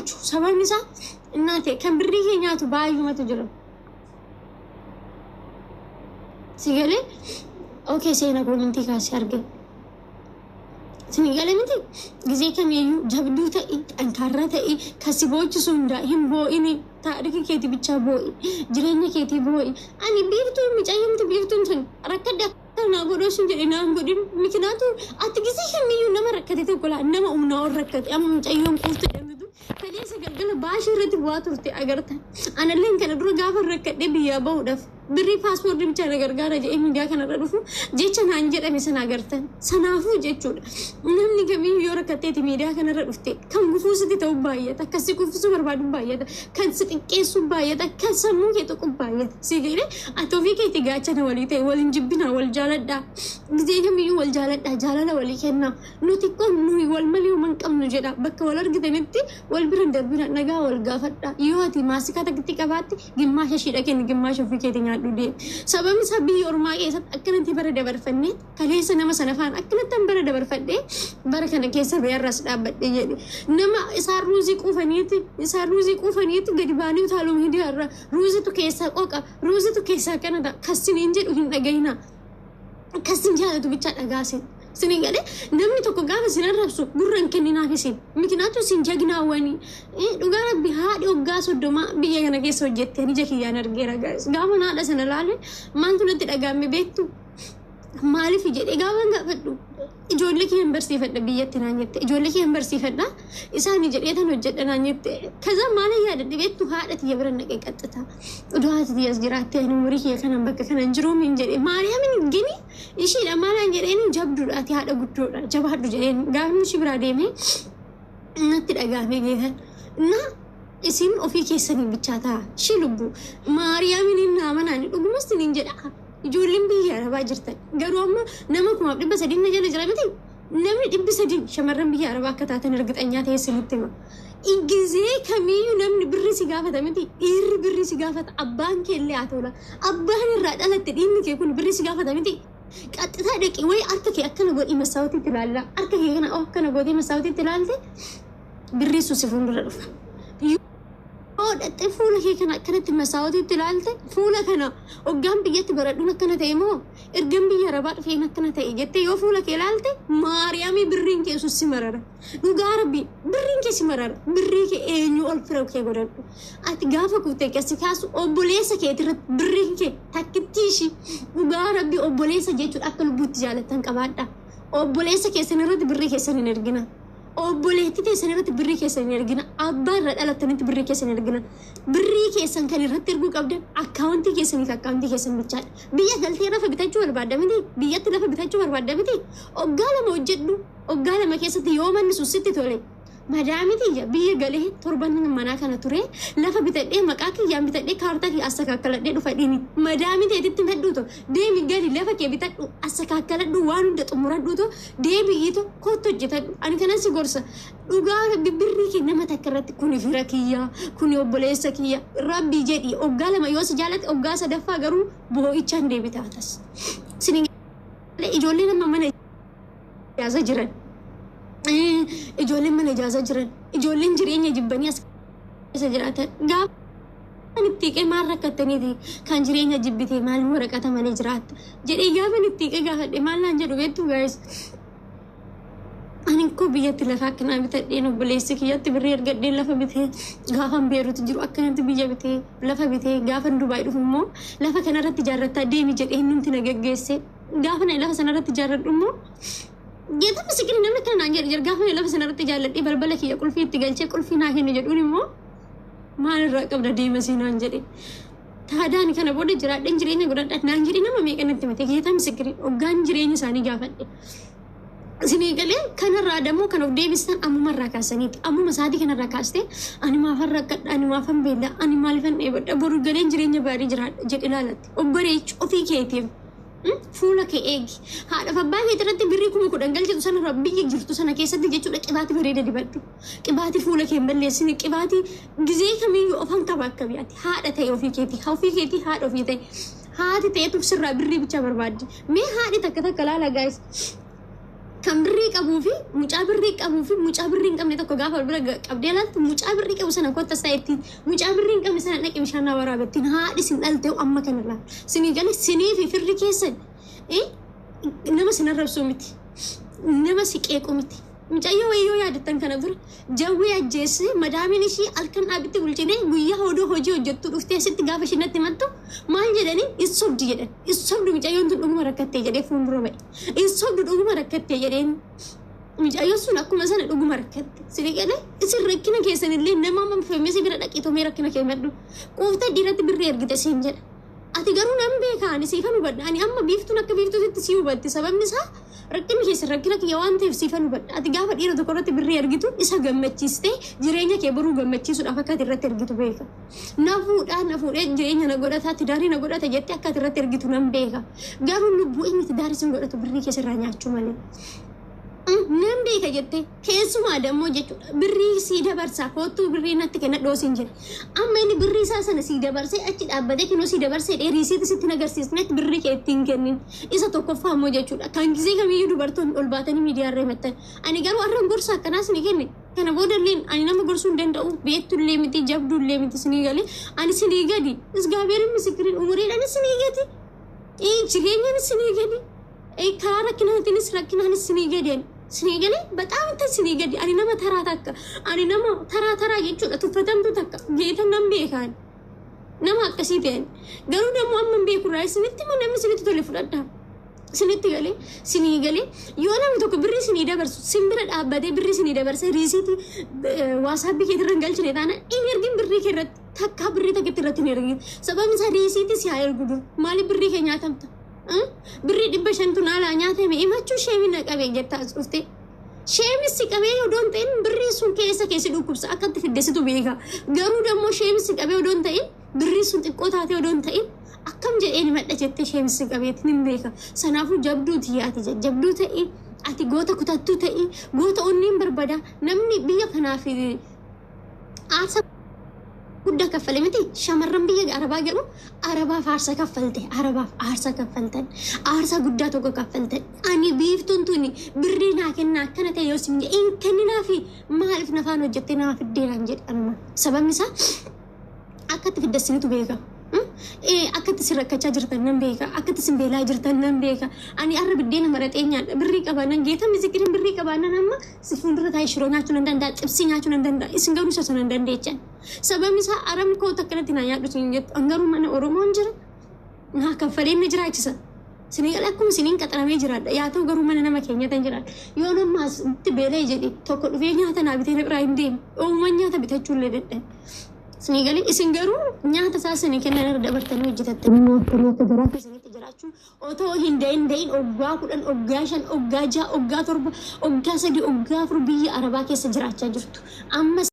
tolchu sababni isaa እናቴ ከብሪ ኬኛቱ ባዩመቱ ጅሮ ሲገለ ኦኬ ሰይና ኮሚኒቲ ካስ ያርገ ሲገለ ምንት ጊዜ ከሚዩ ጀብዱ ተኢ ጠንካራ ተኢ ከሲቦች ሱንዳ ሂምቦኢኒ ታሪክ ኬቲ ብቻ ቦኢ ጅሬኛ ኬቲ ቦኢ አኒ ቢርቱ ሚጫየምት ቢርቱን ተን ረከዳ na godos injiri na godim mikinaatu at ጊዜ ከሚዩ ነመረከተ ተቆላ ነማ ኡምና ወረከተ አም ጨዮም ቁስት ደምዱ ከሌሰ ገልገለ ባሽረት ዋቱርቲ አገርታ አነለን ከነድሮ ጋፈር ረከደ ቢያ በውደፍ ብሪ ፓስፖርት ብቻ ነገር ጋር ሚዲያ ከነረዱፉ ጀቸና አንጀደ መሰና ገርተን ሰናፉ ጀቹ ምንም ከሚዩ ወረከተ ሚዲያ ከነረዱፍቴ ከምጉፉስቲ ተውባየታ ከሲኩፍሱ በርባዱ ባየታ ከንስጥቄሱ ባየታ ከሰሙ ከጥቁባየታ ሲገለ አቶፊ ከቲጋቸና ወሊቴ ወልንጅብና ወልጃለዳ ጊዜ ከሚዩ ወልጃለዳ ጃላላ ወሊከና ኑቲኮ ኑይ ወልመሊው መንቀም ነጀዳ በከ ወለርግተንቲ ወልብረን ደርብና ነጋ ወልጋፈዳ ይወቲ ማስካ ተግቲ ቀባት ግማሽ ሽደከን ግማሽ ፍኬተኛ ዱዴ ሰበም ሰቢ ኦርማ የሰጥ አከነቲ በረደ በርፈኔ ከሌሰ ነመ ሰነፋን አከነተን በረደ በርፈዴ በረከነ ከሰ በያራስ ዳበደ ይዲ ነማ ኢሳሩዚ ቁፈኒት ገዲባኒው ታሉ ሂዲ አራ ሩዚቱ ከሰ ቆቃ ሩዚቱ ከሰ ከነዳ ከስኒ እንጂ እንደገይና ከስንጃለቱ ብቻ ደጋሴ ስኒገለ ነምኒ ተኮ ጋር ሲነረብሱ ጉረን ከኒና ፊሲ ምክንያቱ ሲንጀግና ወኒ ዱጋራ ቢሃዲ ኦጋሶ ዶማ ቢየገነ ከሰ ጀቴ ኒጀኪያ ነርጌራ ጋስ ጋመና ደሰነላለ ማንቱነት ደጋሚ ቤቱ ማሊፍ ጀዴ ጋወን ጋፈዱ ijoollee kee yuunivarsiitii fedha biyyatti naanyetti ijoollee kee yuunivarsiitii fedha isaan jedheetan hojjedha naanyetti kaza maala yaadadhe beektu haadhati yabran naqee qaxxita udaati yas jiraatti ani umurii kee kanan bakka kanan jiruu min jedhe maariyaamin gini ishiidha maalaan jedheeni jabduudhaati haadha guddoodha jabaadhu jedheen gaafni shi biraa deemee natti dhagaafee geetan na isin ofii keessanii bichaa ta'a shi lubbu maariyaamin hin naamanani dhugumastiin hin jedha ijoolleen biyya arabaa jirtan garuu amma nama kumaaf dhibba sadii na jala jira miti namni dhibbi sadii shamarran biyya arabaa akka taatan ergixanyaa ta'ee sinitti hima igizee kamiyyuu namni birri si gaafata miti dhiirri birri si gaafata abbaan kee illee haa ta'ula abbaan irraa dhalatte dhiirri kee kun birri si gaafata miti qaxxitaa dhaqi way harka kee akkana godhii masaawatiitti ilaalla harka kee kana akkana godhii masaawatiitti ilaalte birri suusi fuuldura dhufa fuula kee kana akkanatti masaawatiitti ilaalte fuula kana hoggaan biyyatti baradhuun akkana ta'e moo ergan biyya arabaa dhufeen akkana ta'e jettee yoo fuula kee ilaalte maariyaamii birriin kee si marara dhugaa rabbi birriin kee si marara birrii kee eenyu ol fira kee godhadhu ati gaafa kuutee keessi kaasu obboleessa keetirratti birriin kee takkittiishi dhugaa rabbi obboleessa jechuudha akka lubbuutti jaalattan qabaadha obboleessa keessan irratti birrii keessan hin ergina obboleetti teessan irratti birrii keessan hin ergina abbaa irra dhalattanitti birrii keessan hin ergina birrii keessan kan irratti erguu qabdan akkaawuntii keessaniif akkaawuntii keessan bichaadha biyya galtee lafa bitachuu barbaadda miti biyyatti lafa bitachuu barbaadda miti oggaa lama hojjedhu oggaa lama keessatti yoo manni sussitti tole madaamiti biyya galee torban manaa kana ture lafa bitadhee maqaa kiyyaan bitadhee kaartaa kiyya assakaakkaladhee dhufa dhiini madaamiti etitti medhuuto deemi gali lafa kee bitadhu assakaakkaladhu waan hunda xumuradhuuto deebi'iito kootti hojjetadhu ani kanan si gorsa dhugaa birrii kee nama takka irratti kuni fira kiyya kuni obboleessa kiyya rabbi jedhi oggaa lama yoo si jaalate oggaa sadaffaa garuu boo'ichaan deebitaatas sini ijoollee nama mana ijaaza jiran ijoolleen mana ijaaza jiran ijoolleen jireenya jibbanii as keessa jiraatan gaafa nittiiqee maal rakkattaniiti kan jireenya jibbitee maal waraqata malee jiraatta jedhee gaafa nittiiqee gaafadhe maal naan jedhu beektu gaayis ani ko biyyatti lafa akkanaa bitadheen obboleessi kiyyatti birrii ergadheen lafa bitee gaafan beeruutu jiru akkanatti biyya bitee lafa bitee gaafan Dubaay dhufu immoo lafa kanarratti ijaarrattaa deemi jedhee numti na geggeesse gaafa na lafa sanarratti ijaarradhu immoo Gita misikini namni kana naan jedhe gaafa lafa sanarratti jaalladhee balbala kiyya qulfii itti galchee qulfii naa kennu jedhuun immoo maal irraa qabda deema siinaan jedhe taadaan kana booda jiraadheen jireenya godhadha naan jedhe nama meeqanatti mate gita misikini hoggaan jireenya isaanii gaafadhe isinii galee kanarraa dammoo kan of deebistan ammumarraa kaasaniiti ammuma saatii kanarraa kaastee ani maafan rakkadha ani maafan beella ani maalifan dheebadha boru galeen jireenya baarii jiraadha jedhe ilaalatti obboreechi ofii keetiif fuula kee eegi haadha abbaa keetirratti birrii kuma kudhan galchitu sana biyya jirtu sana keessatti jechuudha qibaati bareeda dibadhu qibaati fuula kee hin balleessine qibaati gizee kamiyyuu ofan qaba akka biyyaatti haadha ta'e ofii keetii haadha ofii ta'e haati ta'etu sirraa birrii bicha barbaaddi mee haadhi takka laala gaayis kan birrii qabuu fi mucaa birrii qabuu fi mucaa birrii hin qabne tokko gaafa bira qabdee laatti mucaa birrii qabu sana kotta saayittiin mucaa birrii hin qabne sana dhaqee bishaan waraabettiin haadhi sin dhalte amma kanarraa sinii galee sinii fi firri keessan nama sin arrabsuu miti nama si qeequ miti mucayyoo wayyoo yaadattan kana dura jawwee ajjeesse madaamiin ishii halkan dhaabitti bulchine guyyaa hodoo hojii hojjettu dhuftee asitti gaafa ishinatti mattu maal jedhanii isobdi jedhan isobdi mucayyoon tun dhuguma rakkattee jedhee fuuldura ba'e isobdi dhuguma rakkattee jedheen mucayyoon sun akkuma sana dhuguma rakkatte siree galee isin rakkina keessan illee nama amma feemesi bira dhaqiitomee rakkina kee maddu quufta diiratti birrii ergite siin jedha ati garuu nan beekaa ani siifan hubadha ani amma biiftuun akka biiftuutti sii hubatti sababni isaa rakkinni keessa rakkina kiyya waan ta'eef siifan hubadha ati gaafa dhiira tokko irratti birrii ergitu isa gammachiistee jireenya kee boruu gammachiisuudhaaf akka ati irratti ergitu beeka nafuudhee jireenya na godhata tidaarii na godhata jettee akka ati irratti ergitu nan beeka garuu lubbuu inni tidaarii sin godhatu birrii keessa irraa nyaachuu malee nan beeka jettee keessumaa dammoo jechuudha birrii sii dabarsaa kootuu birrii natti kenna dhoosiin jedhe amma inni birrii isaa sana sii dabarsee achi dhaabbatee kinoo sii dabarsee dheeriisiiti sitti nagarsiisnetti birrii kee ittiin kennin isa tokkoffaa ammoo jechuudha kan gisee kamiyyuu dubartoonni ol baatanii miidiyaarree maxxan ani garuu arran gorsa akkanaas ni kenne kana boodalleen ani nama gorsuu hin danda'u beettullee miti jabduullee miti sinii galee ani sinii gadi isgaabeerin misikiriin umuriidhaan sinii gadi jireenyaan sinii gadi karaa rakkinaatiin rakkinaanis sinii gadi sinii galee በጣም sinii gadi ani nama taraa takka ani nama taraa jechuudha tuffatamtu takka geetan nan beekaan nama akkasii ta'an garuu dammoo amma hin beeku irraa isinitti moo namni isinitti tole fudhadhaa isinitti galee sinii galee yoo namni tokko birrii sinii dabarsu sin bira dhaabbatee birrii sinii dabarsee riisiitii waasaapbii keetti irra hin galchine taana inni ergin birrii kee irratti takkaa birrii takkitti irratti hin ergin sababni isaa riisiitii si haa ergu dur maaliif birrii kee nyaatamta birrii 500 naalaa nyaatame himachuu sheemii na qabee jettaa as dhufte sheemissi qabee odoon ta'in birrii sun keessi dhukkubsa akkatti fiddesitu beeka garuu dammoo sheemissi qabee odoon ta'in birrii sun xiqqoo taatee odoon ta'in akkam jedheen madha jettee sheemissi qabeetiin hin beeka sanaafuu jabduuti yaati jabduu ta'e ati goota kutattuu ta'e goota onniin barbada namni biyya kanaaf aarsa guddaa kaffale miti shamarran biyya arabaa jedhu arabaaf aarsa kaffalte arabaaf aarsa kaffaltan aarsa guddaa tokko kaffaltan ani biiftuun tuni birrii naa kennaa akkana ta'e yoo simje in kenninaafi maaliif nafaan hojjettee nama fiddeenaan jedhanuma sababni isaa akkatti fiddessinitu beeka akkatti si rakkachaa jirtan nan beeka akkatti sin beelaa jirtan nan beeka ani arra biddeena maratee nyaadha birrii qabaanan geeta misikiriin birrii qabaanan amma si fuuldura taa'ee shiroo nyaachuu nan danda'a xibsii nyaachuu nan danda'a isin garuu isa nan dandeechan sababni isaa arabni koo takkanatti naa nyaadhu sin jettu angaruu mana oromoon jira naa kaffaleen na jiraachisa sinii qala akkuma siniin qaxaramee jiraadha yaa ta'u garuu mana nama keenyatan jiraadha yoo nammaas itti beelee jedhe tokko dhufee nyaata naa bitee biraa hin deemu uumaan nyaata bitachuullee dadhan sinii galee isin garuu nyaata isaa sinii kennan irra dabartanii hojjetattanii nyaatanii akka garaa keessanitti jiraachuu otoo hin da'in oggaa 10 oggaa 5 oggaa 6 oggaa 7 oggaa 3 oggaa 4 biyya arabaa keessa jiraachaa jirtu amma